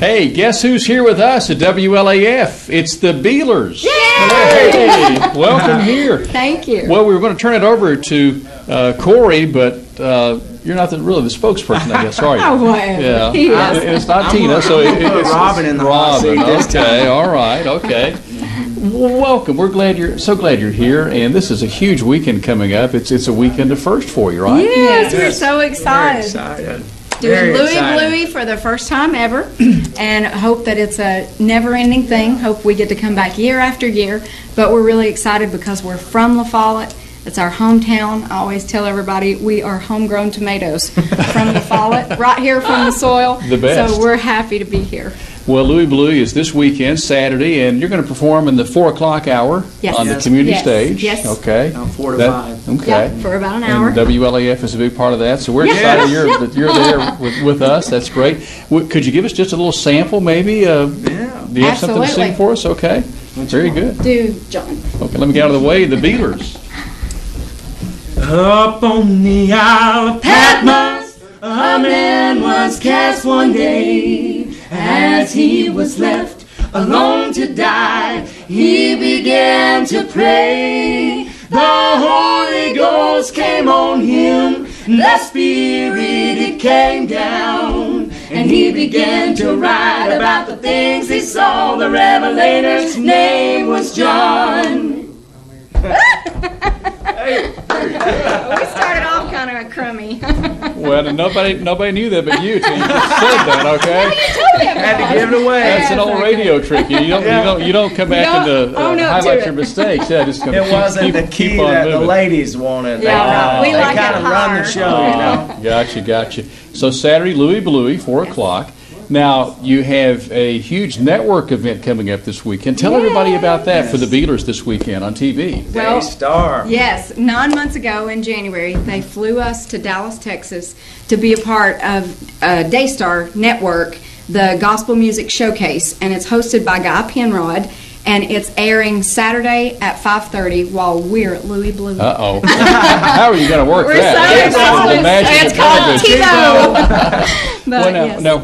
Hey, guess who's here with us at WLAF? It's the Bealers. Yay! Hey, welcome here. Thank you. Well, we were going to turn it over to Corey, but you're not really the spokesperson, I guess, are you? Oh, whatever. Yeah. He is. It's not Tina, so it's Robin in the hot seat this time. Okay, all right, okay. Well, welcome. We're glad you're here, and this is a huge weekend coming up. It's a weekend of first for you, right? Yes, we're so excited. Very Doing Louie excited. Bluey for the first time ever, and hope that it's a never-ending thing. Hope we get to come back year after year, but we're really excited because we're from La Follette. It's our hometown. I always tell everybody we are homegrown tomatoes from La Follette, right here from the soil. The best. So we're happy to be here. Well, Louie Bluey is this weekend, Saturday, and you're going to perform in the 4 o'clock hour Yes. on the Yes. community Yes. stage. Yes. Okay. 4 to 5. Okay. Yeah, for about an hour. And WLAF is a big part of that, so we're Yeah. excited Yeah. that you're there with us. That's great. Could you give us just a little sample, maybe? Do you have something to sing Absolutely. for us? Okay. Very good. Do, John. Okay, let me get out of the way. The Bealers. Up on the Isle of Patmos, a man was cast one day. As he was left alone to die, he began to pray. The Holy Ghost came on him, the Spirit it came down, and he began to write about the things he saw. The Revelator's name was John. We started off kind of crummy. Well, nobody knew that but you till you just said that, okay? Had to give it away. That's an old radio trick. You don't come back and own up to highlight it. your mistakes. Yeah, just gonna It wasn't the key keep on that the moving. ladies wanted. Yeah, we they like kind it of run the hard. show, you know. Gotcha. So Saturday, Louie Bluey, 4 o'clock. Now, you have a huge network event coming up this weekend. Tell everybody about that for the Bealers this weekend on TV. Well, Daystar. yes, 9 months ago in January, they flew us to Dallas, Texas to be a part of Daystar Network, the Gospel Music Showcase, and it's hosted by Guy Penrod, and it's airing Saturday at 5:30 while we're at Louie Bluey. Uh-oh. How are you going to work We're that? so That's the magic it's of called television. TiVo. But Well, yes, now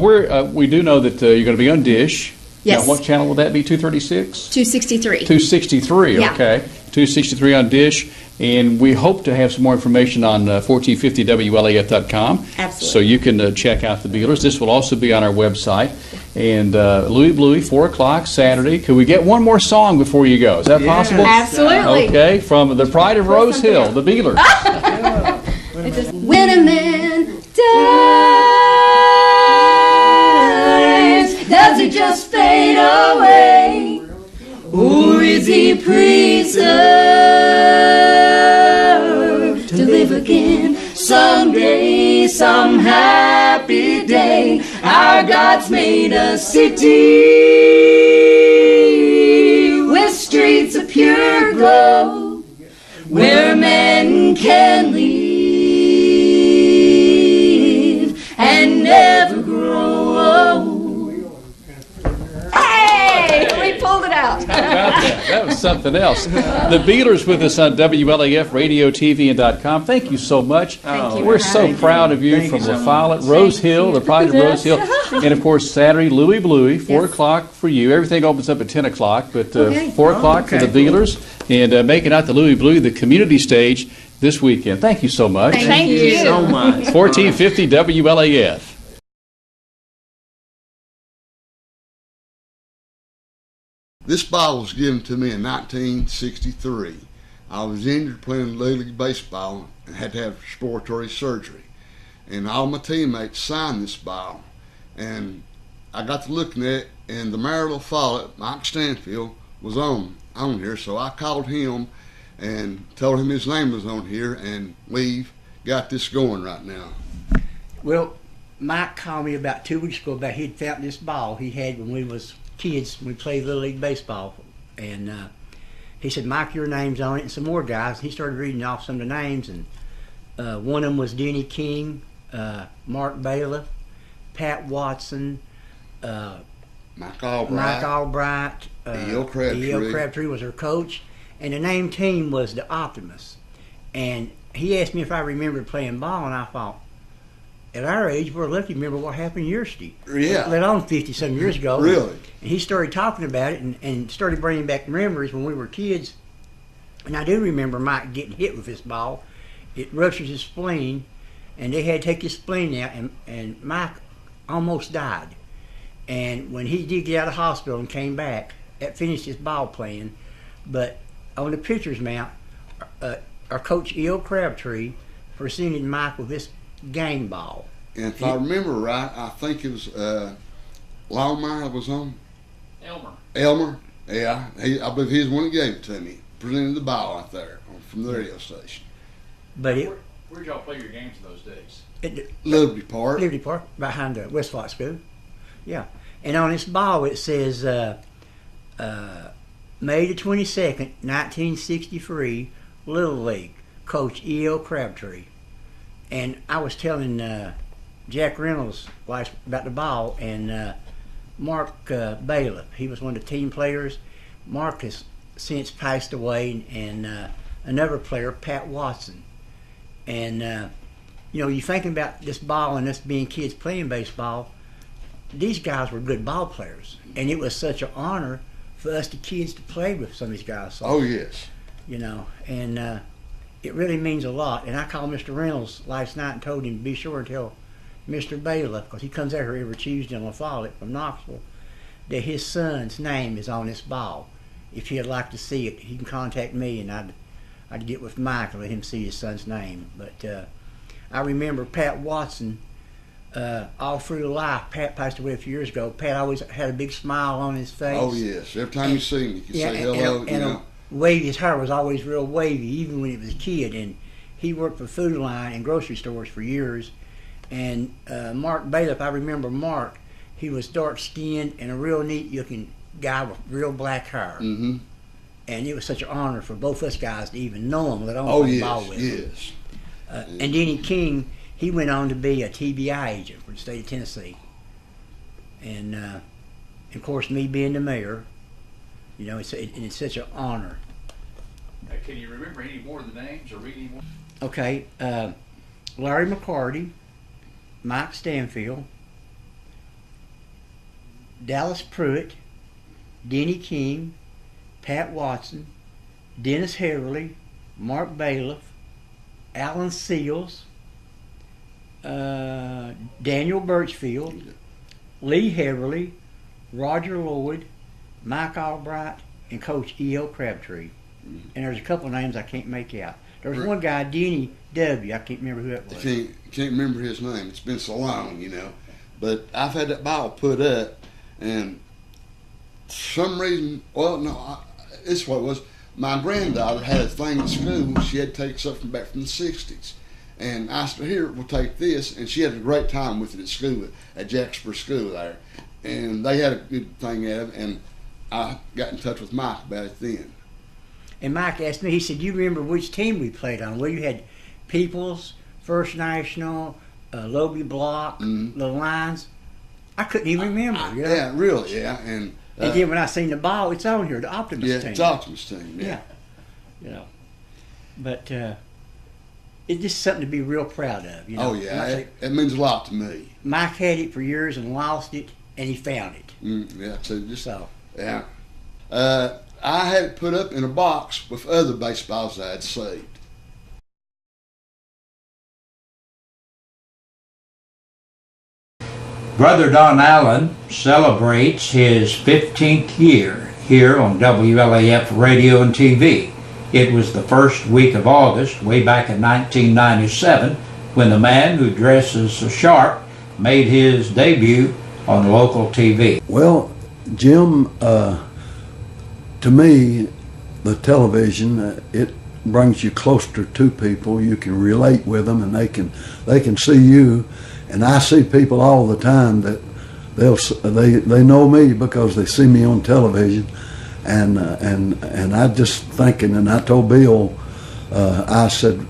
we do know that you're going to be on Dish. Yes. Now, what channel will that be? 236? 263. 263, Yeah. okay. 263 on Dish. And we hope to have some more information on 1450WLAF.com. Absolutely. So you can check out the Bealers. This will also be on our website. And Louie Bluey, 4 o'clock Saturday. Could we get one more song before you go? Is that possible? Absolutely. Okay, from the Pride of Rose Hill, the Bealers. When a man dies, does he just fade away? Or is he preserved to live again someday, some happy day? Our God's made a city with streets of pure glow, where men can live and never grow. Hey, we pulled it out. That was something else. The Bealers with us on WLAF Radio, TV, and .com. Thank you so much. Thank you. We're so proud of you Thank from you so La Follette, Rose Hill, the Pride of Rose Hill, and of course Saturday, Louie Bluey, 4 Yes. o'clock for you. Everything opens up at 10 o'clock, but Okay. 4 o'clock for the okay, cool. Bealers, and making out the Louie Bluey, the community stage this weekend. Thank you so much. Thank you. Thank you so much. 1450 WLAF. This ball was given to me in 1963. I was injured playing Little League baseball and had to have respiratory surgery. And all my teammates signed this ball. And I got to looking at it, and the mayor of La Follette, Mike Stanfield, was on here. So I called him and told him his name was on here, and we've got this going right now. Well, Mike called me about 2 weeks ago about he'd found this ball he had when we was kids. We played Little League baseball, and he said, "Mike, your name's on it," and some more guys. He started reading off some of the names, and one of them was Denny King, Mark Bailiff, Pat Watson, Mike Albright. Mike Albright, E.O. Crabtree. E.O. Crabtree was our coach, and the name team was the Optimists. And he asked me if I remembered playing ball, and I thought, at our age, we're lucky to remember what happened yesterday. Yeah. Let alone 50-some years ago. Really? And he started talking about it and started bringing back memories when we were kids. And I do remember Mike getting hit with this ball. It ruptured his spleen, and they had to take his spleen out, and Mike almost died. And when he did get out of the hospital and came back, that finished his ball playing. But on the pitcher's mount, our coach E.O. Crabtree presented Mike with this game ball. And if I remember right, I think it was Longmire was on. Elmer. Yeah, I believe he's the one that gave it to me. Presented the ball out there from the radio station. But Where'd y'all play your games in those days? Liberty Park. Liberty Park, behind the West Flock School. Yeah. And on this ball it says May the 22nd, 1963, Little League, Coach E.O. Crabtree. And I was telling Jack Reynolds about the ball, and Mark Bailiff, he was one of the team players. Mark has since passed away, and another player, Pat Watson. And you know, you're thinking about this ball and us being kids playing baseball. These guys were good ball players, and it was such an honor for us, the kids, to play with some of these guys. So, Oh, yes. you know, and it really means a lot. And I called Mr. Reynolds last night and told him to be sure to tell Mr. Bailiff, because he comes out here every Tuesday on a Follett from Knoxville, that his son's name is on this ball. If he'd like to see it, he can contact me, and I'd get with Mike and let him see his son's name. But I remember Pat Watson, all through life. Pat passed away a few years ago. Pat always had a big smile on his face. Oh, yes. Every time you see him, you can say hello. And wavy. His hair was always real wavy, even when he was a kid. And he worked for Food Line and grocery stores for years. And Mark Bailiff, I remember Mark. He was dark-skinned and a real neat-looking guy with real black hair. Mm-hmm. And it was such an honor for both us guys to even know him, let alone Oh, play ball yes, with him. yes. And Denny King, he went on to be a TBI agent for the state of Tennessee. And of course, me being the mayor, you know, it's such an honor. Can you remember any more of the names or read any more? Okay, Larry McCarty, Mike Stanfield, Dallas Pruitt, Denny King, Pat Watson, Dennis Heverly, Mark Bailiff, Alan Seals, Daniel Birchfield, Lee Heverly, Roger Lloyd, Mike Albright, and Coach E.O. Crabtree. And there's a couple of names I can't make out. There was one guy, Denny W. I can't remember who it was. Can't remember his name. It's been so long, you know. But I've had that ball put up, and for some reason, well, no, this is what it was. My granddaughter had a thing at school. She had to take something back from the 60s. And I said, here, we'll take this. And she had a great time with it at school, at Jacksonville School there. And they had a good thing at it, and I got in touch with Mike about it then. And Mike asked me, he said, you remember which team we played on? Well, you had Peoples, First National, Lobie Block, the Lions. I couldn't even remember. You know? Yeah, really, yeah. And then when I seen the ball, it's on here, the Optimist team. It's Optimist team, Yeah. You know. But it's just something to be real proud of. You know? Oh, yeah. It means a lot to me. Mike had it for years and lost it, and he found it. Yeah, So. Yeah. I had it put up in a box with other baseballs I had saved. Brother Don Allen celebrates his 15th year here on WLAF Radio and TV. It was the first week of August, way back in 1997, when the man who dresses so sharp made his debut on local TV. Well, Jim, to me, the television, it brings you closer to people. You can relate with them, and they can see you. And I see people all the time that they know me because they see me on television, and I just thinking, and I told Bill, I said,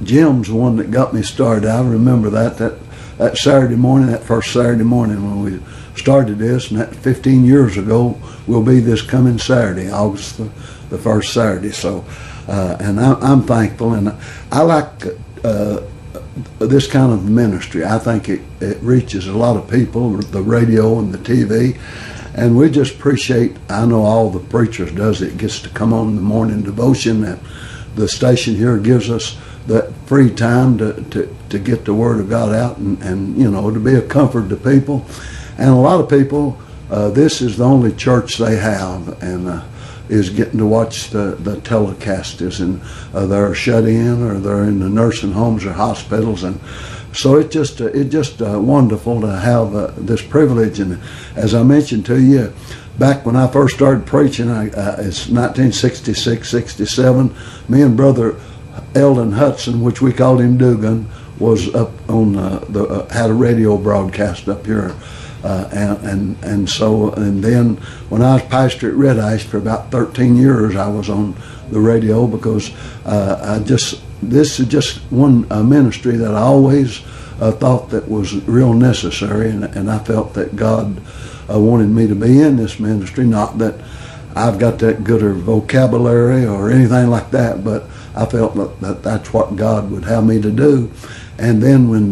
Jim's the one that got me started. I remember that Saturday morning, that first Saturday morning when we started this, and that 15 years ago will be this coming Saturday, August the first Saturday. So, and I'm thankful, and I like this kind of ministry. I think it reaches a lot of people, the radio and the TV, and we just appreciate, I know all the preachers does it, gets to come on the morning devotion, and the station here gives us that free time to get the Word of God out and you know, to be a comfort to people. And a lot of people, this is the only church they have, and is getting to watch the telecast, and they're shut in or they're in the nursing homes or hospitals, and so it's just wonderful to have this privilege. And as I mentioned to you, back when I first started preaching, it's 1966, 67, me and Brother Eldon Hudson, which we called him Dugan, was up on had a radio broadcast up here. And then when I was pastor at Red Ash for about 13 years, I was on the radio because this is just one ministry that I always thought that was real necessary, and I felt that God wanted me to be in this ministry. Not that I've got that good or vocabulary or anything like that, but I felt that that's what God would have me to do. And then when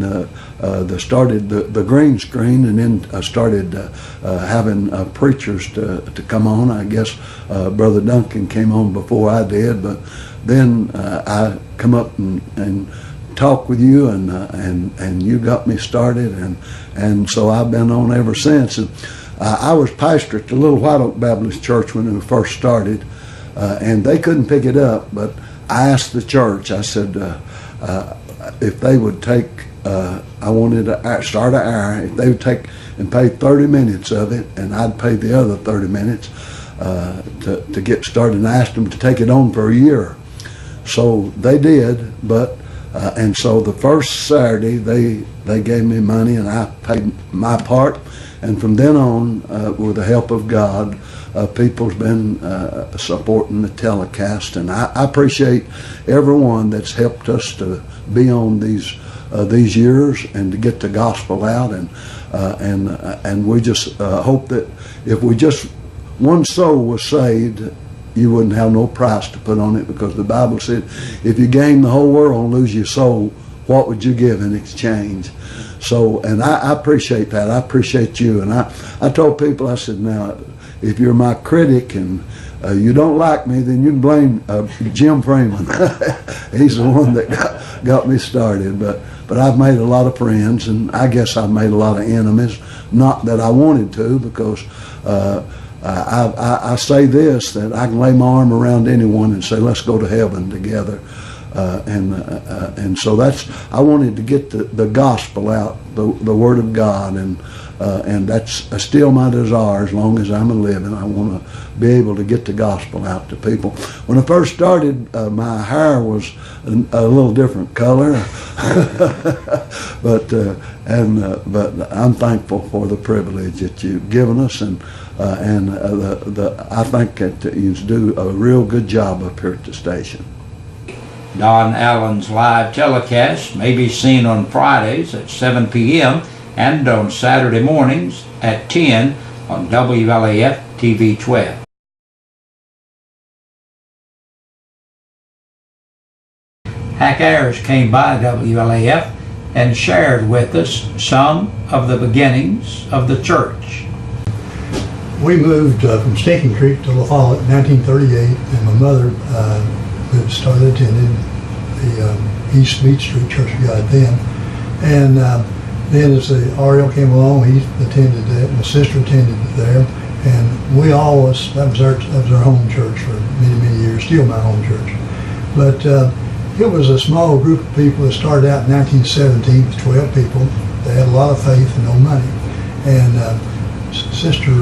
they started the green screen, and then started having preachers to come on. I guess Brother Duncan came on before I did, but then I come up and talk with you, and you got me started, and so I've been on ever since. And I was pastor at the Little White Oak Baptist Church when we first started, and they couldn't pick it up, but I asked the church, I said, if they would take, I wanted to start an hour, if they would take and pay 30 minutes of it, and I'd pay the other 30 minutes to get started, and I asked them to take it on for a year. So they did, but, and so the first Saturday, they gave me money, and I paid my part, and from then on, with the help of God, people's been supporting the telecast, and I appreciate everyone that's helped us to be on these years and to get the gospel out, and we just hope that if we just one soul was saved, you wouldn't have no price to put on it, because the Bible said, if you gain the whole world and lose your soul, what would you give in exchange? So, and I appreciate that. I appreciate you. And I told people, I said, now, if you're my critic and you don't like me, then you can blame Jim Freeman. He's the one that got me started. But I've made a lot of friends, and I guess I've made a lot of enemies. Not that I wanted to, because I say this, that I can lay my arm around anyone and say, let's go to heaven together. And so that's, I wanted to get the gospel out, the Word of God, and that's still my desire as long as I'm living. I want to be able to get the gospel out to people. When I first started, my hair was a little different color, but I'm thankful for the privilege that you've given us, and I think that you do a real good job up here at the station. Don Allen's live telecast may be seen on Fridays at 7 p.m. and on Saturday mornings at 10 on WLAF TV 12. Hack Ayers came by WLAF and shared with us some of the beginnings of the church. We moved from Stinking Creek to La Follette in 1938, and my mother started attending the East Beach Street Church of God then. And then as the RL came along, he attended that. My sister attended there. And we always, that was our home church for many, many years, still my home church. But it was a small group of people that started out in 1917 with 12 people. They had a lot of faith and no money. And Sister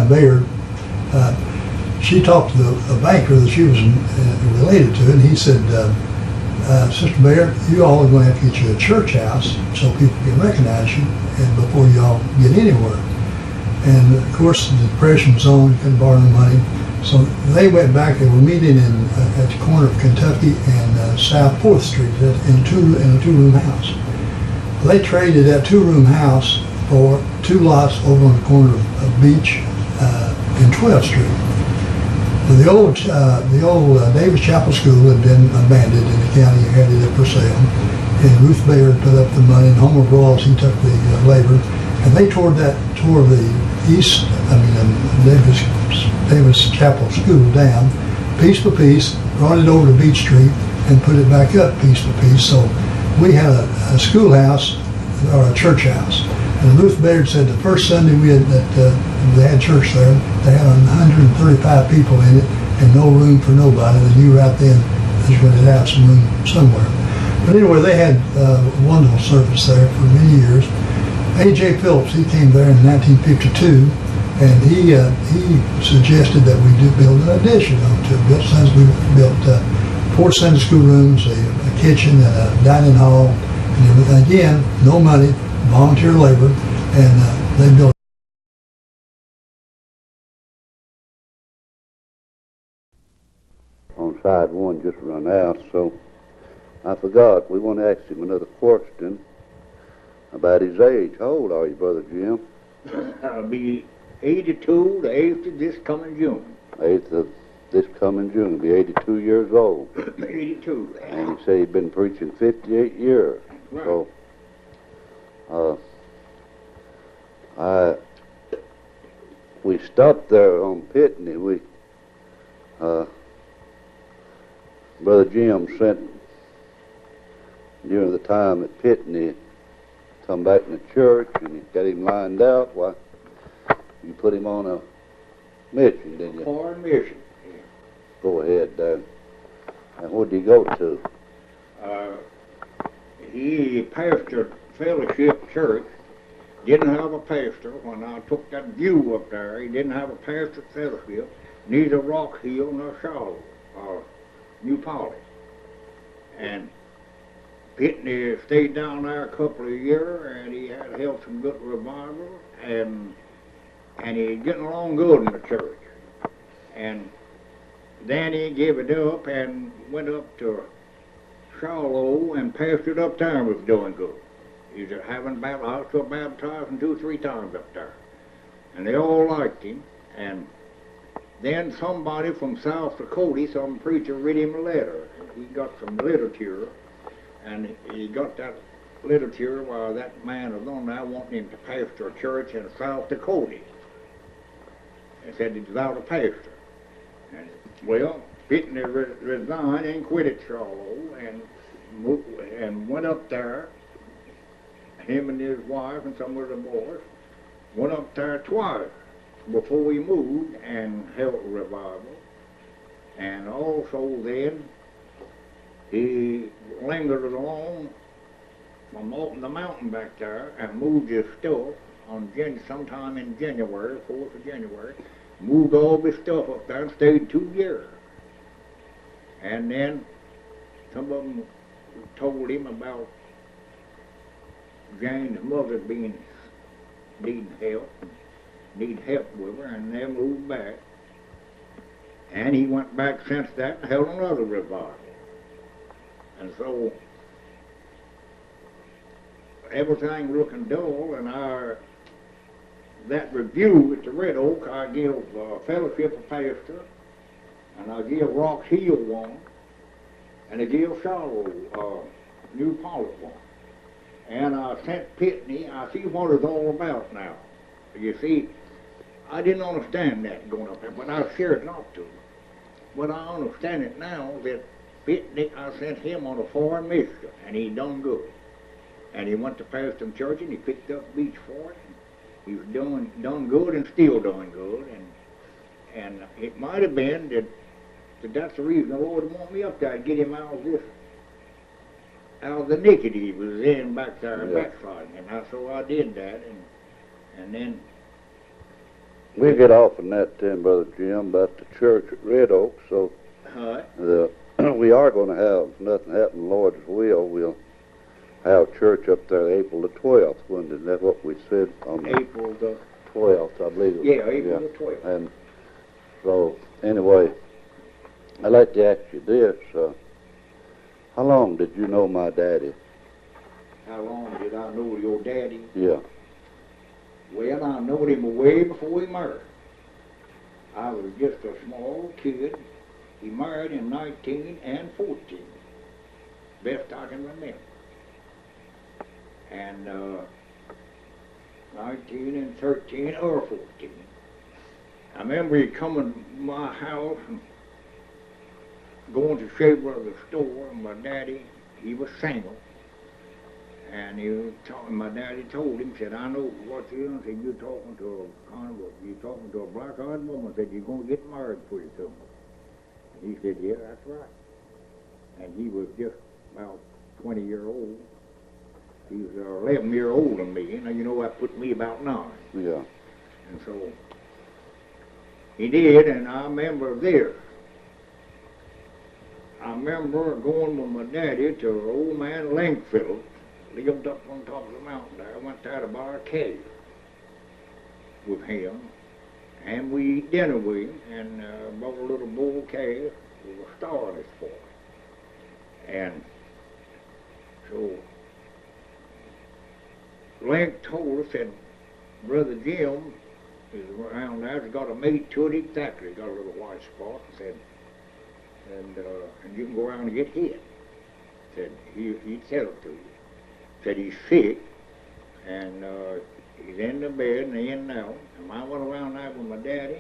Bayard, she talked to the banker that she was related to, and he said, Sister Bayard, you all are going to have to get you a church house so people can recognize you and before you all get anywhere. And of course the Depression was on, you couldn't borrow no money. So they went back, they were meeting at the corner of Kentucky and South 4th Street in a two-room house. They traded that two-room house for 2 lots over on the corner of Beach and 12th Street. Well, the old Davis Chapel School had been abandoned in the county, had it up for sale. And Ruth Baird put up the money, and Homer Brawls, he took the labor, and they tore the Davis Chapel School down, piece by piece, brought it over to Beach Street, and put it back up piece by piece. So we had a schoolhouse, or a church house. And Ruth Baird said the first Sunday they had church there, they had 135 people in it, and no room for nobody. They knew right then they was going to have some room somewhere. But anyway, they had a wonderful service there for many years. A.J. Phillips, he came there in 1952, and he suggested that we build an addition onto it. We built 4 Sunday school rooms, a kitchen, and a dining hall, and everything. Again, no money, volunteer labor, and they built. On side one just run out, so I forgot. We want to ask him another question about his age. How old are you, Brother Jim? I'll be 82, the 8th of this coming June. 8th of this coming June. Be 82 years old. 82. And you say you've been preaching 58 years. Right. So, we stopped there on Pitney. Brother Jim sent, during the time that Pitney come back in the church and he got him lined out, why, you put him on a mission, didn't you? Foreign mission. Yeah. Go ahead, Dad. And where did he go to? He pastored Fellowship Church. Didn't have a pastor. When I took that view up there, he didn't have a pastor at Fellowship, neither Rock Hill nor Charlotte or New Polly. And Pitney stayed down there a couple of years, and he had held some good revival, and he getting along good in the church. And then he gave it up and went up to Charlotte and pastored up there and was doing good. He was having Bible house to baptizing 2 or 3 times up there. And they all liked him. And then somebody from South Dakota, some preacher, read him a letter. He got some literature, and he got that literature while that man was on there wanting him to pastor a church in South Dakota. And said he was out of pastor. And, well, Pitney resigned and quit at Charlotte and went up there. Him and his wife and some of the boys went up there twice before he moved and held a revival. And also then he lingered along from up the mountain back there and moved his stuff on sometime in January, 4th of January, moved all his stuff up there and stayed 2 years. And then some of them told him about Jane's mother needing help with her, and they moved back. And he went back since that and held another revival. And so everything looking dull, and that review at the Red Oak, I give Fellowship a pastor, and I give Rock Hill one, and I give Charlotte New Pollock one. And I sent Pitney, I see what it's all about now. You see, I didn't understand that going up there, but I shared not to. But I understand it now that Pitney, I sent him on a foreign mission, and he done good. And he went to Pastor Church, and he picked up beach for it. He was done good and still doing good. And it might have been that that's the reason the Lord wanted me up there, to get him out of the nicket he was in back there, backsliding. And so I did that, and then... We'll get off on that then, Brother Jim, about the church at Red Oak. So we are going to have, if nothing happen, Lord's will, we'll have church up there April the 12th, wasn't that what we said? On April the 12th, I believe. April the 12th. And so, anyway, I'd like to ask you this. How long did you know my daddy? How long did I know your daddy? Yeah. Well, I knowed him way before he married. I was just a small kid. He married in 19 and 14, best I can remember. And 19 and 13 or 14. I remember he coming to my house and going to Shea Brothers store, and my daddy, he was single. And he was talking, my daddy told him, said, I know what you're doing. Said, you're talking to a black-eyed woman. Said, you're going to get married pretty soon. And he said, yeah, that's right. And he was just about 20-year-old. He was 11 years older than me. Now, you know, that put me about 9. Yeah. And so he did, and I remember this. I remember going with my daddy to old man Langfield. Lived up on top of the mountain there. I went there to buy a cave with him, and we ate dinner with him, and bought a little bull calf with a star on it for him. And so Link told us that Brother Jim is around there. He's got a mate to it exactly. He's got a little white spot. Said, and you can go around and get hit. Said he'd tell it to you. Said he's sick, and he's in the bed and in and out. And I went around there with my daddy,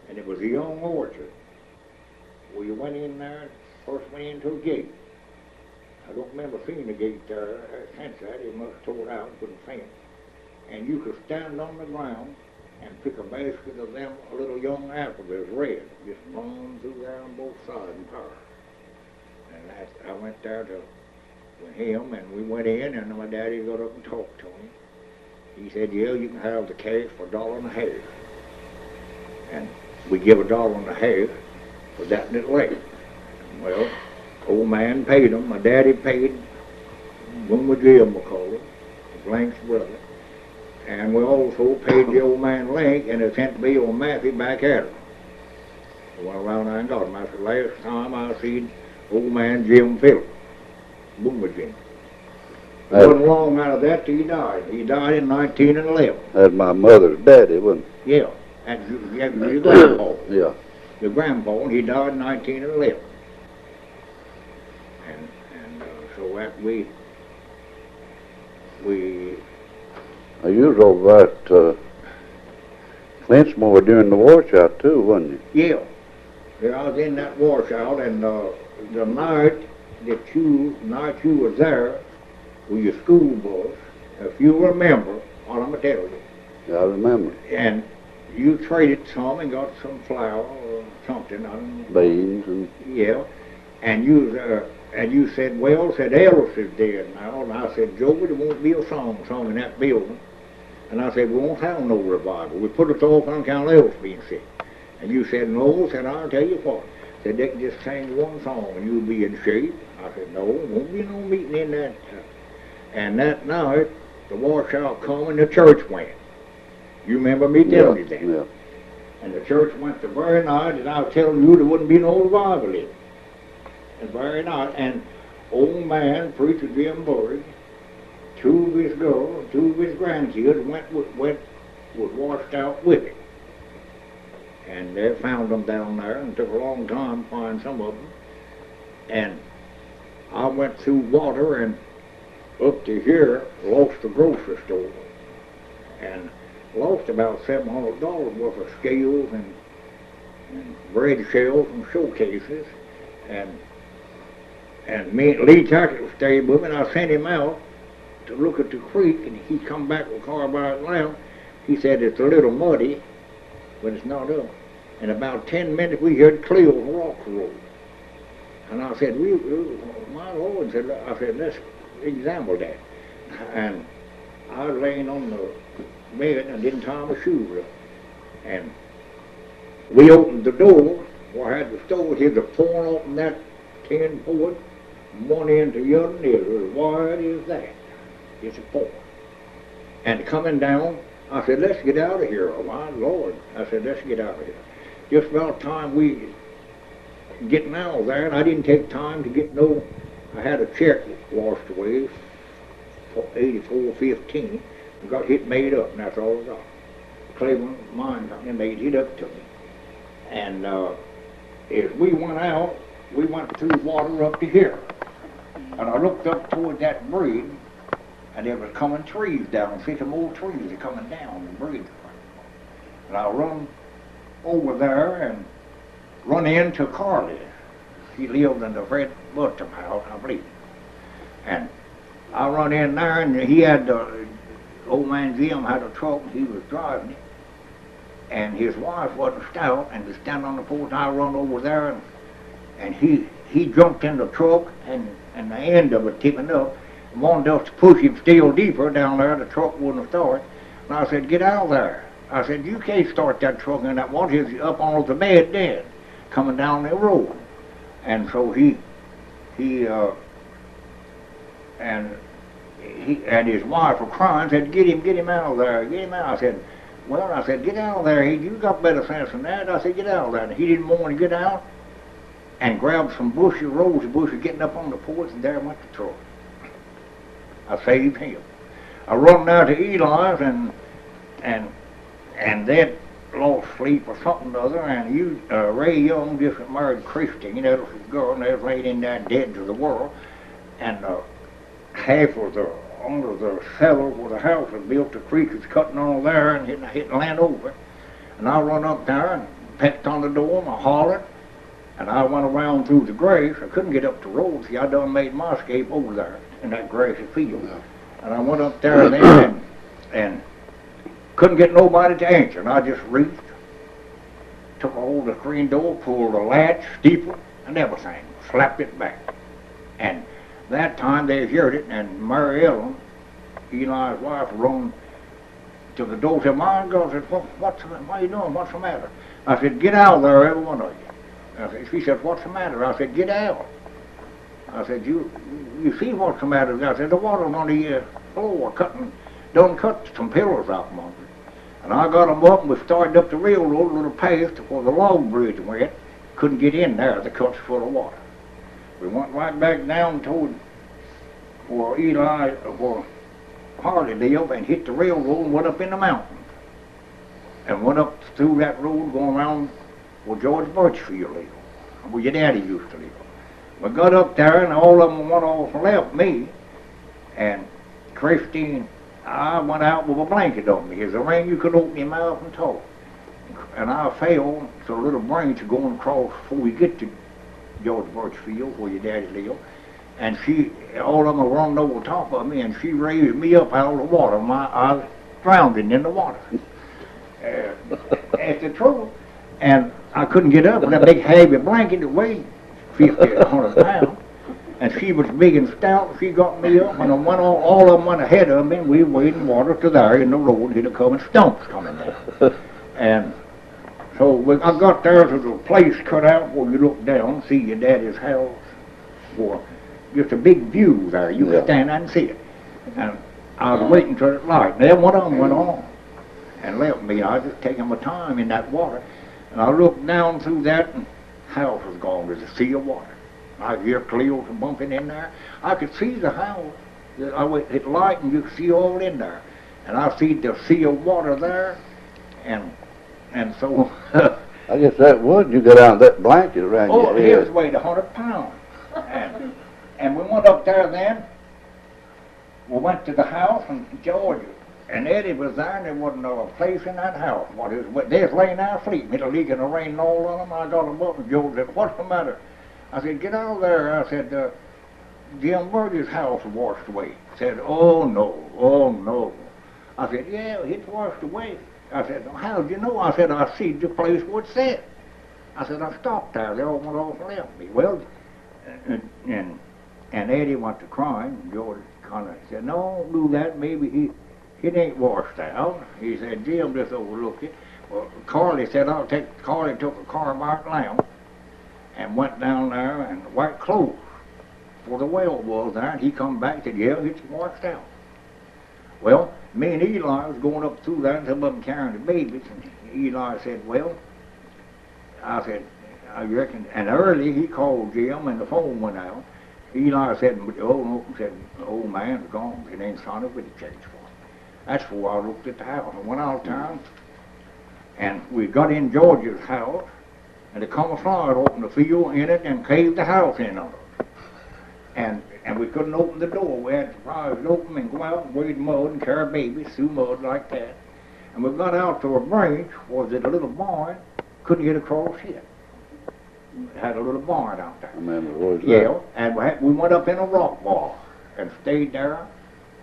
and it was a young orchard. We went in there, first went into a gate. I don't remember seeing the gate there since that. It must have tore out and couldn't find it. And you could stand on the ground and pick a basket of them little young apples that's red, just blown through there on both sides and power. And I went there with him, and we went in, and my daddy got up and talked to him. He said, yeah, you can have the cash for $1.50. And we give $1.50 for that little lake. Well, old man paid him. My daddy paid one with Jim McCullough, Link's brother. And we also paid the old man Link, and it sent the bill on Matthew back at him. I went around there and got him. That's the last time I seen old man Jim Phillips. Jim. It wasn't long out of that till he died. He died in 1911. That's my mother's daddy, wasn't it? Yeah, and your grandpa. Yeah. Your grandpa, and he died in 1911. And so that we you was over at Clinchmore during the washout too, wasn't you? Yeah, I was in that washout, and the night you was there with your school bus, if you remember what I'm going to tell you. Yeah, I remember. And you traded some and got some flour or something. I don't know. Beans and... Yeah. And you said, well, said Ellis is dead now. And I said, Joe, there won't be a song sung in that building. And I said, we won't have no revival. We put us off on account of Ellis being sick. And you said, no. Said, I'll tell you what. Said, they can just sing one song and you'll be in shape. I said, no, won't be no meeting in that. And that night, the washout come and the church went. You remember me telling you that? Yeah. And the church went the very night, and I was telling you there wouldn't be no revival in it. The very night, and old man, Preacher Jim Burry, 2 of his girls, 2 of his grandkids was washed out with it. And they found them down there, and it took a long time to find some of them. And I went through water and up to here, lost the grocery store, and lost about $700 worth of scales and bread shells and showcases. And me, Lee Tackett stayed with me, and I sent him out to look at the creek, and he come back with a carbide lamp. He said it's a little muddy, but it's not up. In about 10 minutes, we heard clear rock roll. And I said, my Lord, I said, let's examine that. And I was laying on the bed and didn't tie my shoes up. And we opened the door where I had the stove here to pour open that tin port, from one end to the other, it was as wide as that. It's a pour. And coming down, I said, let's get out of here. Oh, my Lord. I said, let's get out of here. Just about time we getting out of there, and I didn't take time to get no, I had a check washed away, $84.15, and got it made up, and that's all I got. Cleveland Mine Company made it up to me. And as we went out, we went through water up to here. And I looked up toward that bridge, and there was coming trees down, sycamore trees are coming down the bridge. And I run over there and run into Carly. She lived in the Fred Button house, I believe. And I run in there, and he had old man Jim had a truck, and he was driving it. And his wife wasn't stout, and was standing on the porch. I run over there, and he jumped in the truck, and the end of it tipping up, and wanted us to push him still deeper down there. The truck wouldn't start. And I said, get out of there. I said, you can't start that truck in that water. He's up on the bed dead, coming down the road. And so and his wife were crying, said, get him out of there, get him out. I said, well, I said, get out of there. You got better sense than that. I said, get out of there. And he didn't want to get out, and grabbed some bushes, rose bushes, getting up on the porch, and there went the truck. I saved him. I run down to Eli's, and they'd lost sleep or something or other, and Ray Young just married Christine, that was his girl, and they was laid in there dead to the world. And half of under the cellar where the house was built, the creek was cutting on there and hitting land over. And I run up there and pecked on the door, and I hollered, and I went around through the grass. I couldn't get up the road. See, I done made my escape over there in that grassy field. And I went up there then and couldn't get nobody to answer. And I just reached, took a hold of the screen door, pulled the latch, steeple, and everything, slapped it back. And that time they heard it, and Mary Ellen, Eli's wife, run to the door and said, my God, I said, what are you doing? What's the matter? I said, get out of there, every one of you. She said, what's the matter? I said, get out. I said, you see what's the matter? I said, the water's on the floor, done cut some pillars out from under it. And I got them up, and we started up the railroad, little path to where the log bridge went. Couldn't get in there, the cut's full of water. We went right back down toward where Harley lived, and hit the railroad and went up in the mountains. And went up through that road going around where George Birchfield lived, where your daddy used to live. We got up there, and all of them went off and left me. And Christine, I went out with a blanket on me. As a rain, you could open your mouth and talk. And I fell to a little branch going across before we get to George Birchfield, where your daddy lived. And all of them were on over top of me, and she raised me up out of the water. I was drowning in the water. That's the trouble. And I couldn't get up with that big heavy blanket that weighed 50 or 100 pounds. And she was big and stout. She got me up, and all of them went ahead of me, and we were wading water to there in the road, here to come, and stumps coming down. And so I got there to the place cut out where you look down, see your daddy's house, or just a big view there. You could stand there and see it. And I was waiting till it light. And then one of them went on and left me. I was just taking my time in that water. And I looked down through that, and the house was gone. There's a sea of water. I could hear Cleo bumping in there. I could see the house. I went hit light, and you could see all in there. And I see the sea of water there, and so. I guess that would, you got out that blanket around your head. Oh, it weighed 100 pounds. And we went up there then. We went to the house, and George and Eddie was there, and there wasn't a place in that house. They was laying there asleep. It was leaking the rain and all on them. I got them up, and George said, what's the matter? I said, get out of there. I said, Jim Burgess' house was washed away. He said, oh no. I said, yeah, it's washed away. I said, how did you know? I said, I see the place where it said. I said, I stopped there. They all went off and left me. Well, and Eddie went to crying. And George kind of said, no, don't do that. Maybe it ain't washed out. He said, Jim just overlooked it. Well, Carly said, Carly took a Carmark lamp and went down there and wiped clothes where the well was there. And he come back and said, yeah, it's washed out. Well, me and Eli was going up through there, and some of them carrying the babies, and Eli said, well, I said, I reckon, and early he called Jim, and the phone went out. Eli said, old man's gone, it ain't son of it to change for him. That's before I looked at the house. I went out of town, and we got in George's house, and they come a slide open the field in it and caved the house in on us. And we couldn't open the door. We had to pry it open and go out and wade mud and carry babies through mud like that. And we got out to a branch, was it a little barn, couldn't get across yet. It had a little barn out there. I remember, what was that? Yeah, and we went up in a rock bar and stayed there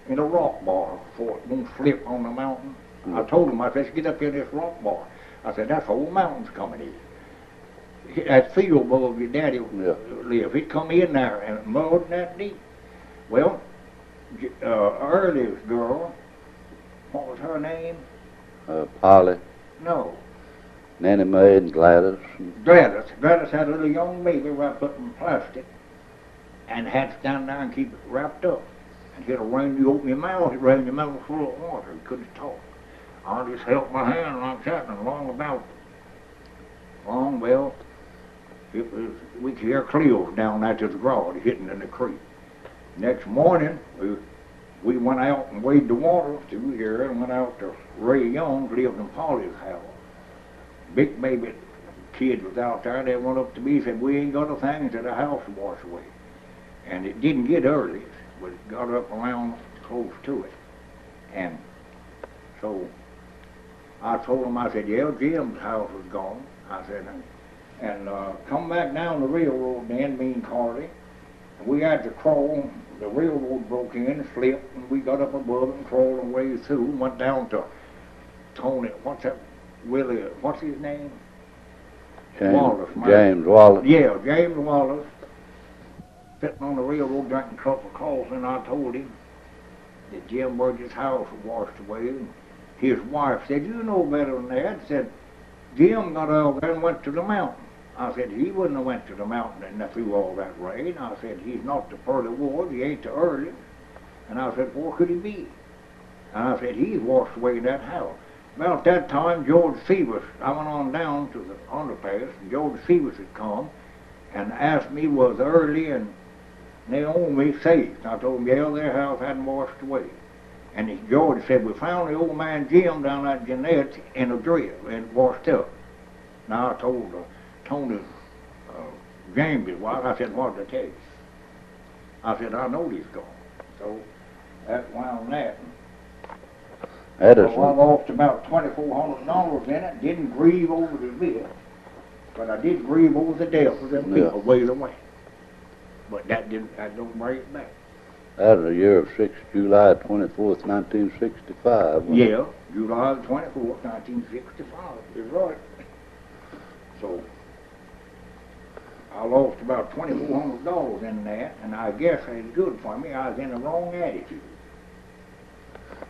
in a rock bar before it won't slip on the mountain. I told him, I said, let's get up in this rock bar. I said, that's whole mountain's coming in. That field above your daddy live, he'd come in there and mud that deep. Well, Early's girl, what was her name? Polly, No, Nanny Mae, and Gladys. Gladys. Gladys had a little young baby wrapped up in plastic and had to stand there and keep it wrapped up. And he'd arrange you open your mouth, he'd rain your mouth full of water, he couldn't talk. I just held my hand like that and along about. Well, it was, we could hear clears down there to the ground hitting in the creek. Next morning, we went out and waded the water through here and went out to Ray Young, lived in Polly's house. Big baby kid was out there, they went up to me and said, we ain't got a thing till the house wash away. And it didn't get early, but it got up around close to it. And so I told him, I said, yeah, Jim's house was gone. I said, and come back down the railroad then, me and Carly. And we had to crawl. The railroad broke in and slipped, and we got up above it and crawled our way through and went down to Tony, what's that, Willie, what's his name? Wallace. James Wallace. Yeah, James Wallace. Sitting on the railroad drinking a cup of coffee, and I told him that Jim Burgess' house was washed away. And his wife said, you know better than that. Said, Jim got out there and went to the mountain. I said, he wouldn't have went to the mountain and through all that rain. I said, he's not the Pearly Ward, he ain't the Early. And I said, where could he be? And I said, he's washed away in that house. About that time, George Phoebus, I went on down to the underpass, and George Phoebus had come and asked me, was Early and Naomi safe? And I told him, yeah, their house hadn't washed away. And George said, we found the old man Jim down at Jeanette's in a drill and washed up. Now I told Tony James' his wife, I said, what did I tell you? I said, I know he's gone. So that wound that. So I lost about $2,400 in it. Didn't grieve over the bill, but I did grieve over the death of them people wailed away. But that don't bring it back. That was the year of July 24th, 1965. Yeah, July 24th, 1965. Is right. So I lost about $2,400 in that, and I guess it's good for me. I was in the wrong attitude.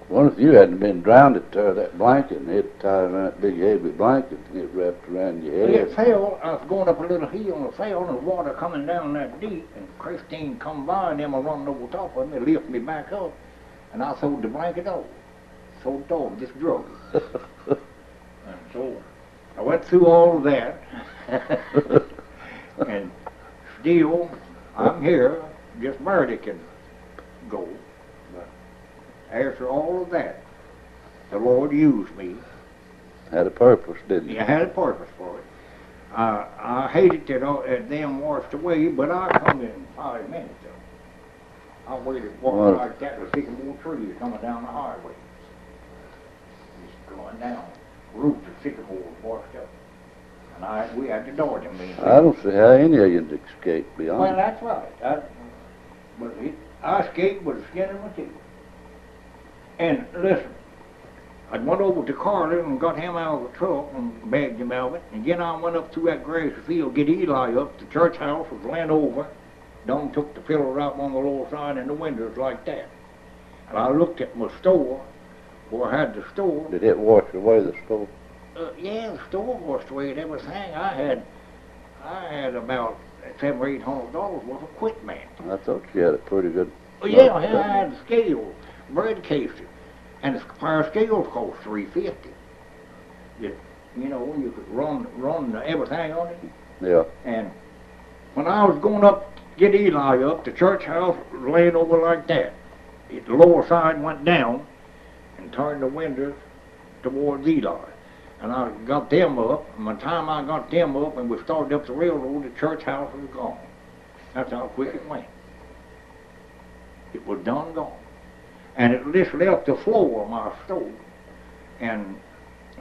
What if you hadn't been drowned at that blanket and it tied around that big heavy blanket and it wrapped around your head? It fell. I was going up a little hill and it fell, and the water coming down that deep, and Christine come by and them running over top of me, lift me back up, and I throwed the blanket over. So the dog just drove it. And so I went through all of that, and still I'm here, just barely can go. After all of that, the Lord used me. Had a purpose, didn't he? He had a purpose for it. I hated that them washed away, but I come in 5 minutes though. I waited walking like that with sycamore trees coming down the highway. Just going down. Roots of sycamore washed up. And we had to door them. I don't see how any of you escaped beyond. Well, that's right. I escaped with the skin of my teeth. And listen, I went over to Carter and got him out of the truck and bagged him out of it. And then I went up through that grassy field, get Eli up. The church house was laying over. Don took the pillar right on the lower side and the windows like that. And I looked at my store, where I had the store. Did it wash away the store? Yeah, the store washed away everything. I had about $700 or $800 worth of equipment. I thought you had a pretty good. Oh yeah, I had scales, bread cases, and a pair of scales cost $350. You know, you could run everything on it. Yeah. And when I was going up to get Eli up, the church house was laying over like that. The lower side went down and turned the windows towards Eli. And I got them up, and by the time I got them up and we started up the railroad, the church house was gone. That's how quick it went. It was done gone. And it just left the floor of my store. And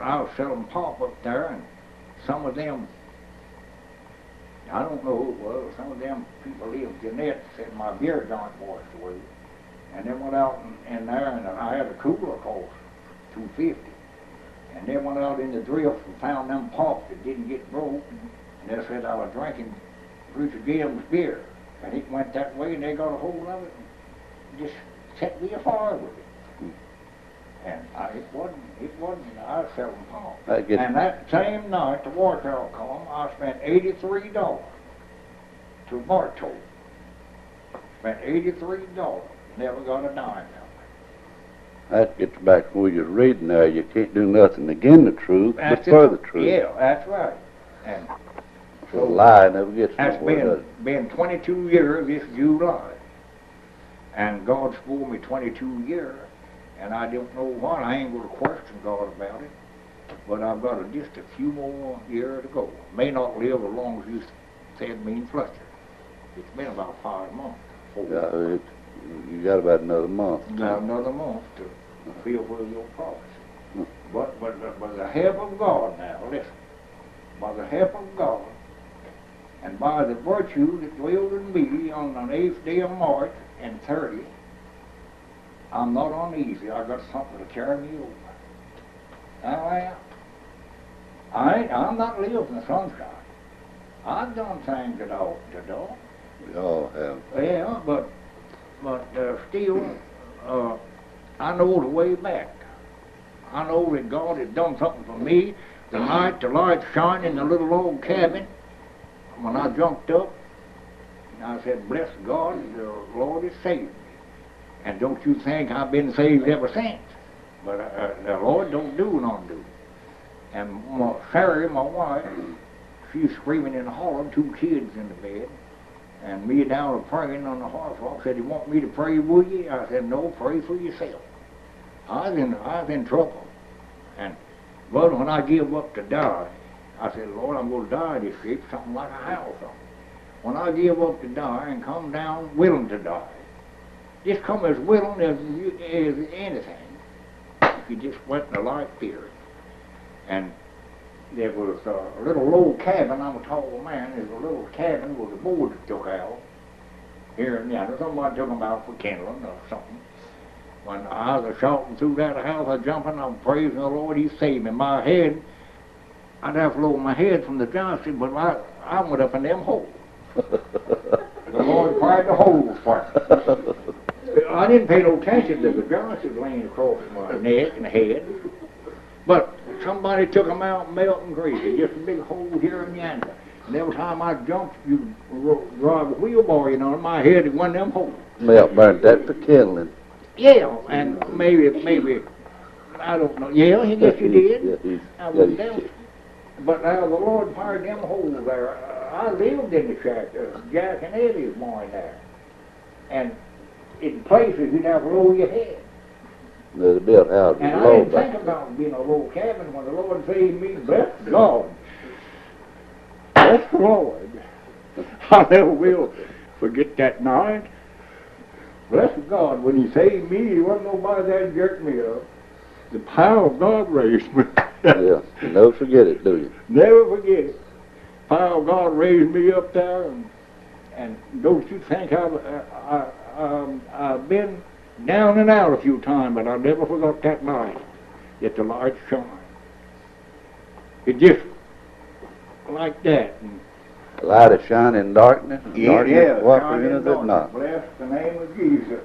I was selling pop up there, and some of them, I don't know who it was, some of them people lived. Jeanette said my beer joint was away. And they went out in there, and I had a cooler cost, $2.50. And they went out in the drift and found them pops that didn't get broke. And they said I was drinking Preacher Jim's beer. And it went that way, and they got a hold of it and just set me afire with it. And it wasn't, I was selling pop. And that same night, the water come, I spent $83 to Bartow. Spent $83. Never got a dime out of it. That gets back to what you was reading there. You can't do nothing against the truth, but for the truth. Yeah, that's right. And so a lie never gets nowhere. That's been 22 years this July. And God spoiled me 22 years. And I don't know what. I ain't going to question God about it. But I've got just a few more years to go. May not live as long as you said me and Fletcher. It's been about 5 months. Yeah, you got about another month. Got another month to fulfill your promise. But by the help of God now, listen. By the help of God, and by the virtue that dwelled in me on the 8th day of March and 30, I'm not uneasy. I got something to carry me over. Now I'm not living in the sunshine. I've done things that I ought to do. We all have. Yeah, but still, I know the way back. I know that God has done something for me. The night the light shined in the little old cabin, when I jumped up, and I said, bless God, the Lord has saved me. And don't you think I've been saved ever since. But the Lord don't do and undo. And Sarah, my wife, she's screaming in the hollow, 2 kids in the bed. And me down praying on the hearth rock, said, you want me to pray with you? I said, no, pray for yourself. I was in trouble. But when I give up to die, I said, Lord, I'm going to die this shape, something like a house. When I give up to die and come down willing to die, just come as willing as anything, if you just went in the light period. And there was a little low cabin. I'm a tall man. There's a little cabin with the boards took out here and there. Somebody took them out for kindling or something. When I was shouting through that house, I was jumping, I'm praising the Lord. He saved me. My head, I'd have to lower my head from the johnson, but I went up in them holes. The Lord fired the holes for me. I didn't pay no attention to the johnson laying across my neck and head. But somebody took them out melting greasy, just a big hole here and yonder. And every time I jumped, you drive a wheelbarrow, in my head in one of them holes. Melt burnt that for kindling. Yeah, and maybe, I don't know. Yeah, I guess you did. But now the Lord fired them holes there. I lived in the shack, Jack and Eddie's mine there. And in places you'd have to lower your head. They built houses and I didn't think about being a low cabin when the Lord saved me. Bless God. Bless the Lord. I never will forget that night. Bless God, when He saved me, He wasn't nobody that jerked me up. The power of God raised me. Yeah, you never forget it, do you? Never forget it. Power of God raised me up there, and don't you think I've been down and out a few times, but I never forgot that night that the light shone. It just like that. And light is shining in darkness, and darkness walking in it not. Bless the name of Jesus.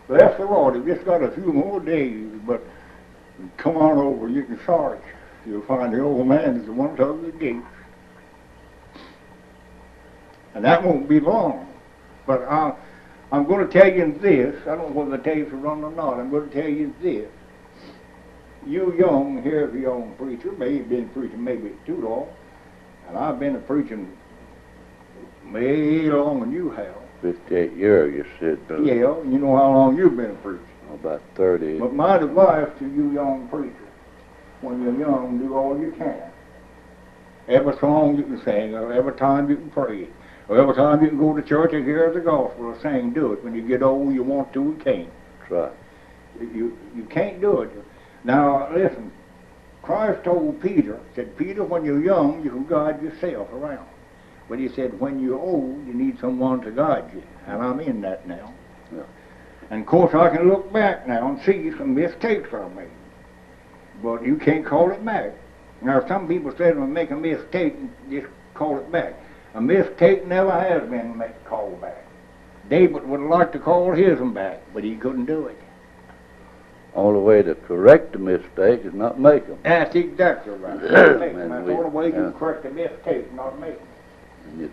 Bless the Lord. We've just got a few more days, but come on over. You can search. You'll find the old man is the one to the gates. And that won't be long. But I'm going to tell you this. I don't know whether the tapes are run or not. I'm going to tell you this. You young, here's a young preacher, maybe been preaching maybe too long, and I've been preaching way longer than you have. 58 years, you said. Yeah, you know how long you've been preaching. About 30. But my advice to you young preachers, when you're young, do all you can. Every song you can sing, or every time you can pray, or every time you can go to church and hear the gospel or sing, do it. When you get old, you want to, you can't. That's right. You can't do it. Now, listen, Christ told Peter, said, Peter, when you're young, you can guide yourself around. But he said, when you're old, you need someone to guide you. And I'm in that now. Yeah. And of course, I can look back now and see some mistakes I made. But you can't call it back. Now, some people say when make a mistake, just call it back. A mistake never has been called back. David would like to call his back, but he couldn't do it. Only way to correct a mistake is not make them. That's exactly right. And That's the only way you correct a mistake, not make them.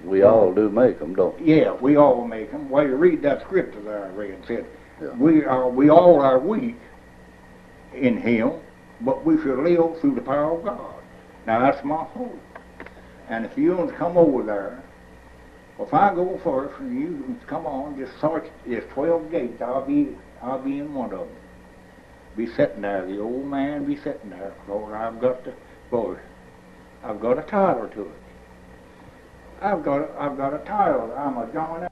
We all do make them, don't we? Yeah, we all make them. Well, you read that scripture there I read. It said, Yeah. we all are weak in Him, but we should live through the power of God. Now that's my hope. And if you want to come over there, well, if I go first and you come on, just search. There's 12 gates. I'll be in one of them. Be sitting there. The old man be sitting there. Lord, I've got a title to it. I've got a title. I'm a John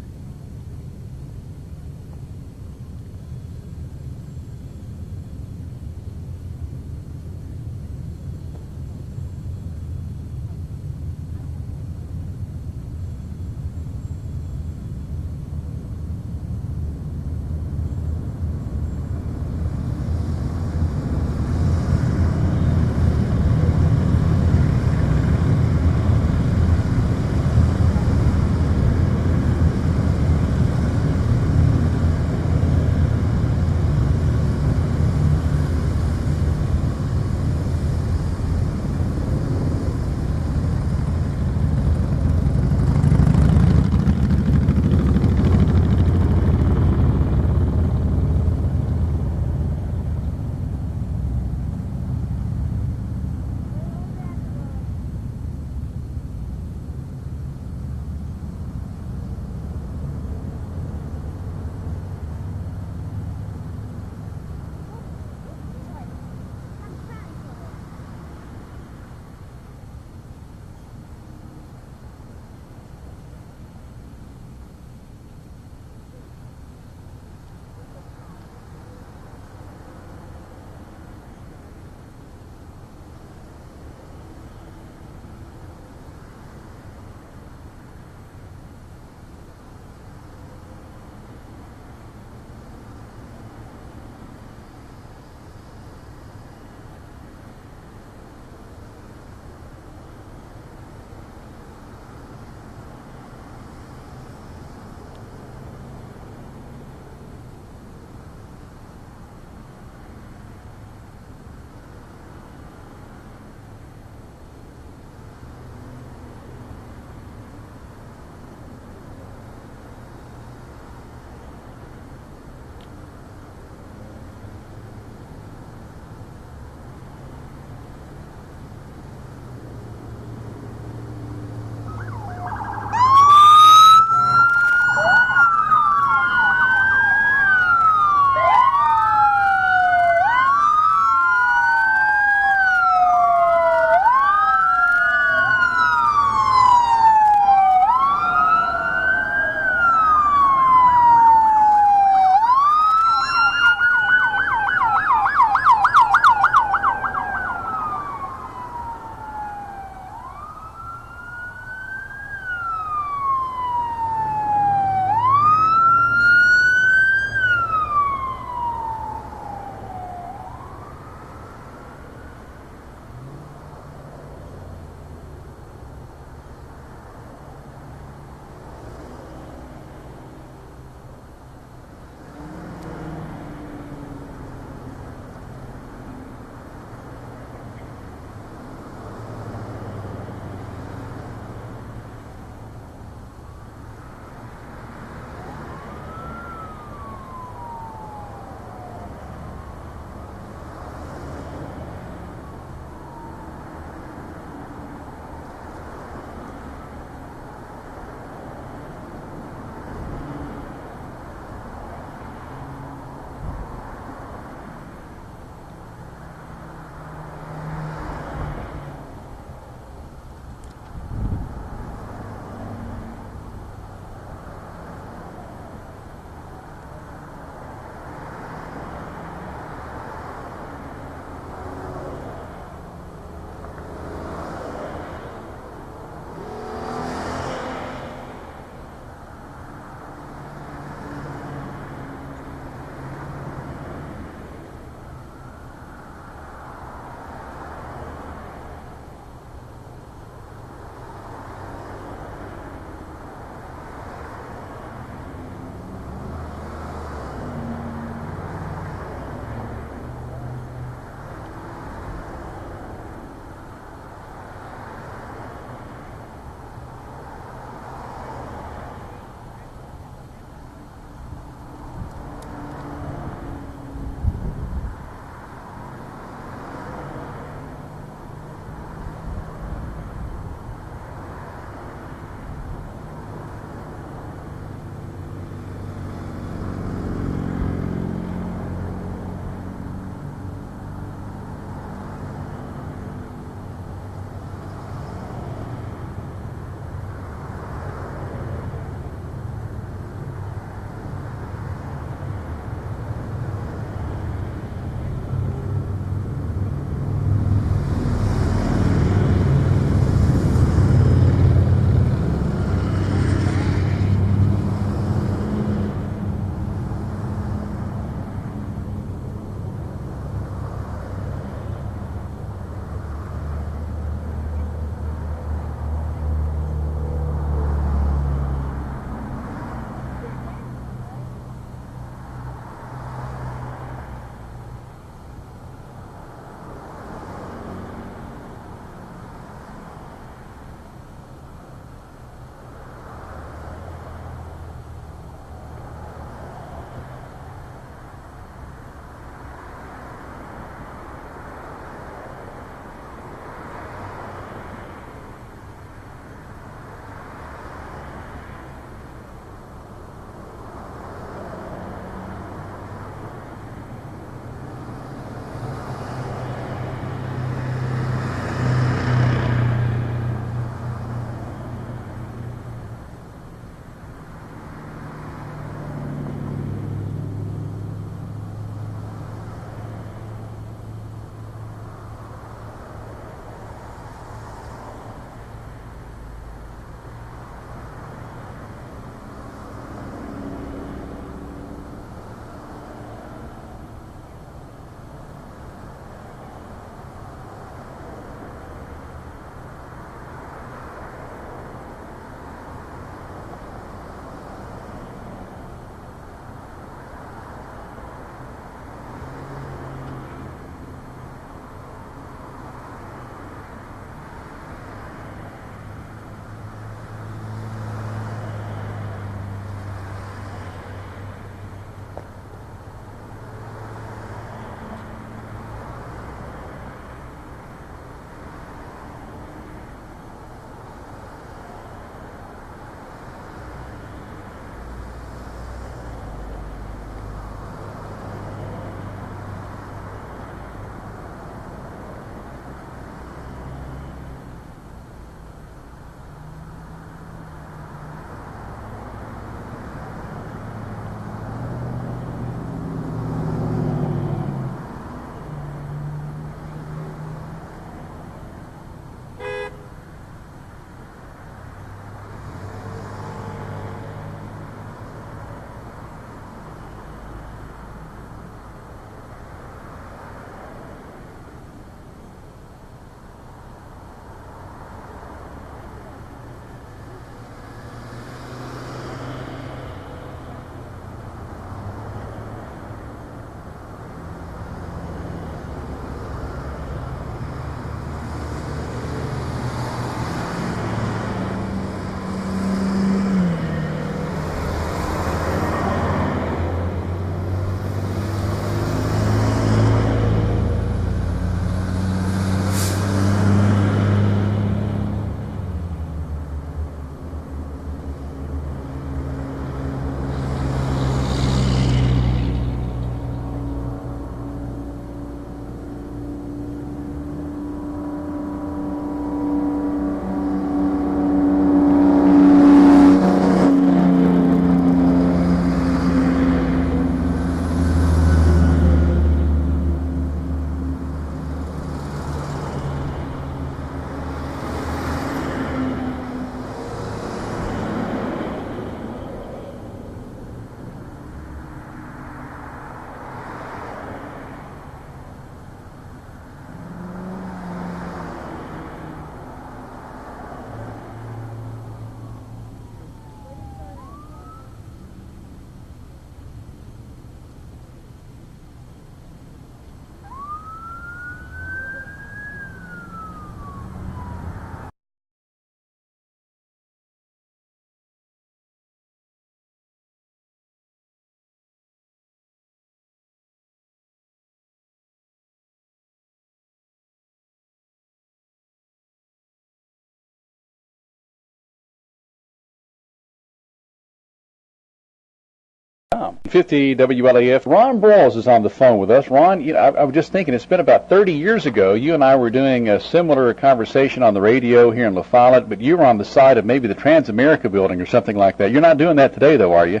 WLAF.com. 50 WLAF. Ron Broyles is on the phone with us. Ron, I was just thinking, it's been about 30 years ago. You and I were doing a similar conversation on the radio here in La Follette, but you were on the side of maybe the Transamerica building or something like that. You're not doing that today, though, are you?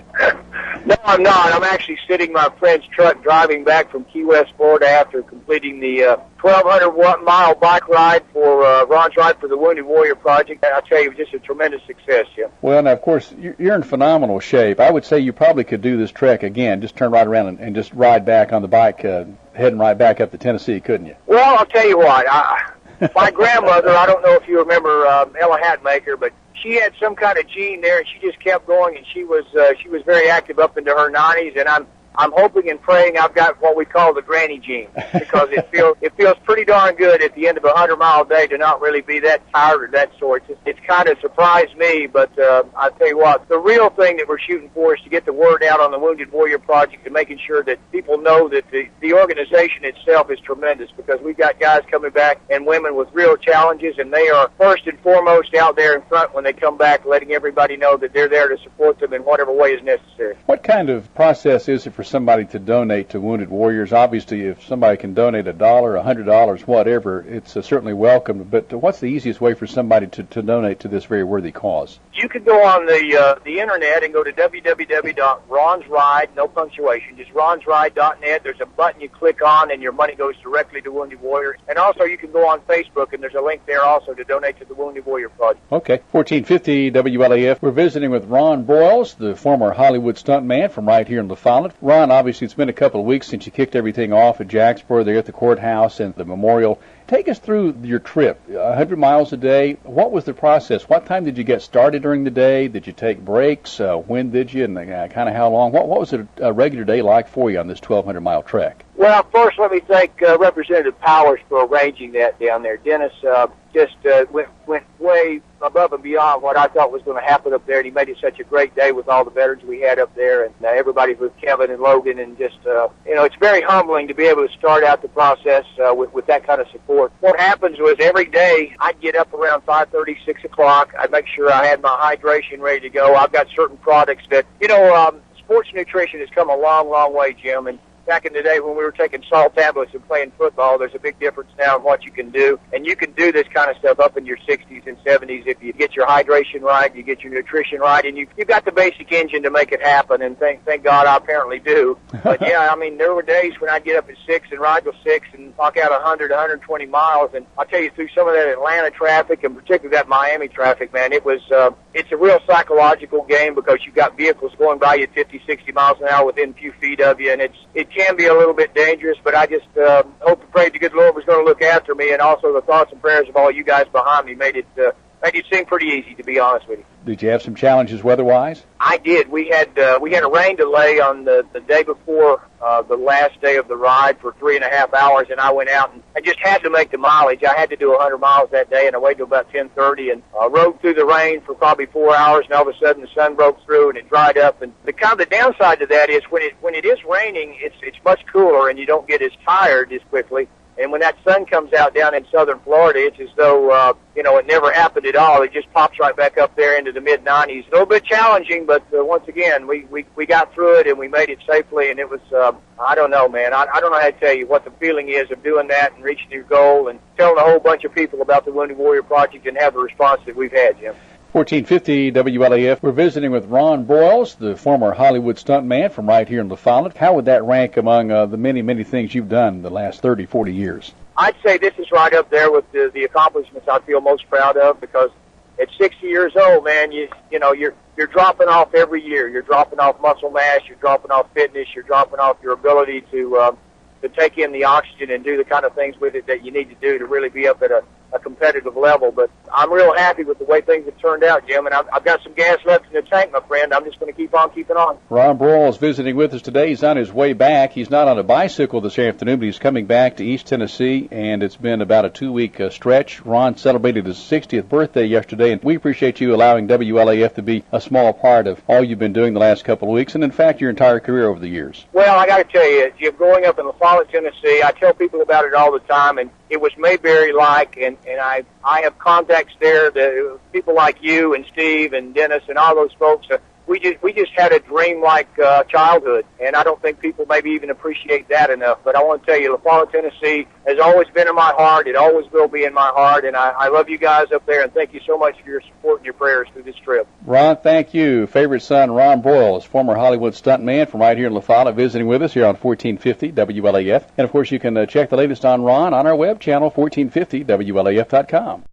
No, I'm not. I'm actually sitting in my friend's truck driving back from Key West, Florida after completing the 1,200-mile bike ride for Ron's Ride for the Wounded Warrior Project. I'll tell you, it was just a tremendous success, Jim. Well, now, of course, you're in phenomenal shape. I would say you probably could do this trek again, just turn right around and just ride back on the bike, heading right back up to Tennessee, couldn't you? Well, I'll tell you what. My grandmother, I don't know if you remember Ella Hatmaker, but she had some kind of gene there, and she just kept going, and she was very active up into her 90s, and I'm hoping and praying I've got what we call the granny gene, because it feels pretty darn good at the end of a 100-mile day to not really be that tired or that sore. It's kind of surprised me, but I tell you what, the real thing that we're shooting for is to get the word out on the Wounded Warrior Project and making sure that people know that the organization itself is tremendous, because we've got guys coming back and women with real challenges, and they are first and foremost out there in front when they come back, letting everybody know that they're there to support them in whatever way is necessary. What kind of process is it for somebody to donate to Wounded Warriors? Obviously, if somebody can donate $1, $100, whatever, it's certainly welcome. But what's the easiest way for somebody to donate to this very worthy cause? You can go on the internet and go to www.ronsride, no punctuation, just ronsride.net. There's a button you click on, and your money goes directly to Wounded Warriors. And also, you can go on Facebook, and there's a link there also to donate to the Wounded Warrior Project. Okay. 1450 WLAF. We're visiting with Ron Broyles, the former Hollywood stuntman from right here in La Follette. Ron, obviously, it's been a couple of weeks since you kicked everything off at Jacksboro, there at the courthouse and the memorial. Take us through your trip. 100 miles a day. What was the process? What time did you get started during the day? Did you take breaks? When did you? And kind of how long? What was a regular day like for you on this 1,200-mile trek? Well, first, let me thank Representative Powers for arranging that down there. Dennis just went way above and beyond what I thought was going to happen up there, and he made it such a great day with all the veterans we had up there, and everybody with Kevin and Logan, and just, it's very humbling to be able to start out the process with that kind of support. What happens was every day I'd get up around 5:30, 6 o'clock. I'd make sure I had my hydration ready to go. I've got certain products that, sports nutrition has come a long, long way, Jim, and back in the day when we were taking salt tablets and playing football, there's a big difference now in what you can do. And you can do this kind of stuff up in your 60s and 70s if you get your hydration right, you get your nutrition right, and you've got the basic engine to make it happen, and thank God I apparently do. But, yeah, there were days when I'd get up at 6 and ride till 6 and walk out 100, 120 miles. And I'll tell you, through some of that Atlanta traffic and particularly that Miami traffic, man, it's a real psychological game, because you've got vehicles going by you at 50, 60 miles an hour within a few feet of you, and it can be a little bit dangerous, but I just hope and prayed the good Lord was going to look after me, and also the thoughts and prayers of all you guys behind me made it seem pretty easy, to be honest with you. Did you have some challenges weather-wise? I did. We had a rain delay on the day before the last day of the ride for 3.5 hours, and I went out and I just had to make the mileage. I had to do 100 miles that day, and I waited till about 10:30 and rode through the rain for probably 4 hours, and all of a sudden the sun broke through and it dried up. And the downside to that is when it is raining, it's much cooler and you don't get as tired as quickly. And when that sun comes out down in southern Florida, it's as though, it never happened at all. It just pops right back up there into the mid-90s. A little bit challenging, but once again, we got through it and we made it safely. And it was, I don't know, man. I don't know how to tell you what the feeling is of doing that and reaching your goal and telling a whole bunch of people about the Wounded Warrior Project and have the response that we've had, Jim. 1450 WLAF. We're visiting with Ron Broyles, the former Hollywood stuntman from right here in La Follette. How would that rank among the many, many things you've done the last 30, 40 years? I'd say this is right up there with the accomplishments I feel most proud of, because at 60 years old, man, you're dropping off every year. You're dropping off muscle mass, you're dropping off fitness, you're dropping off your ability to take in the oxygen and do the kind of things with it that you need to do to really be up at a competitive level. But I'm real happy with the way things have turned out, Jim, and I've got some gas left in the tank, my friend. I'm just going to keep on keeping on. Ron Broyles visiting with us today. He's on his way back. He's not on a bicycle this afternoon, but he's coming back to East Tennessee, and it's been about a 2-week stretch. Ron celebrated his 60th birthday yesterday, and we appreciate you allowing WLAF to be a small part of all you've been doing the last couple of weeks, and in fact, your entire career over the years. Well, I got to tell you, Jim, growing up in La Follette, Tennessee, I tell people about it all the time, and it was Mayberry-like, and I have contacts there, people like you and Steve and Dennis and all those folks. we just had a dream-like childhood, and I don't think people maybe even appreciate that enough. But I want to tell you, La Follette, Tennessee has always been in my heart. It always will be in my heart, and I love you guys up there, and thank you so much for your support and your prayers through this trip. Ron, thank you. Favorite son, Ron Boyles, former Hollywood stuntman from right here in La Follette, visiting with us here on 1450 WLAF. And, of course, you can check the latest on Ron on our web channel, 1450WLAF.com.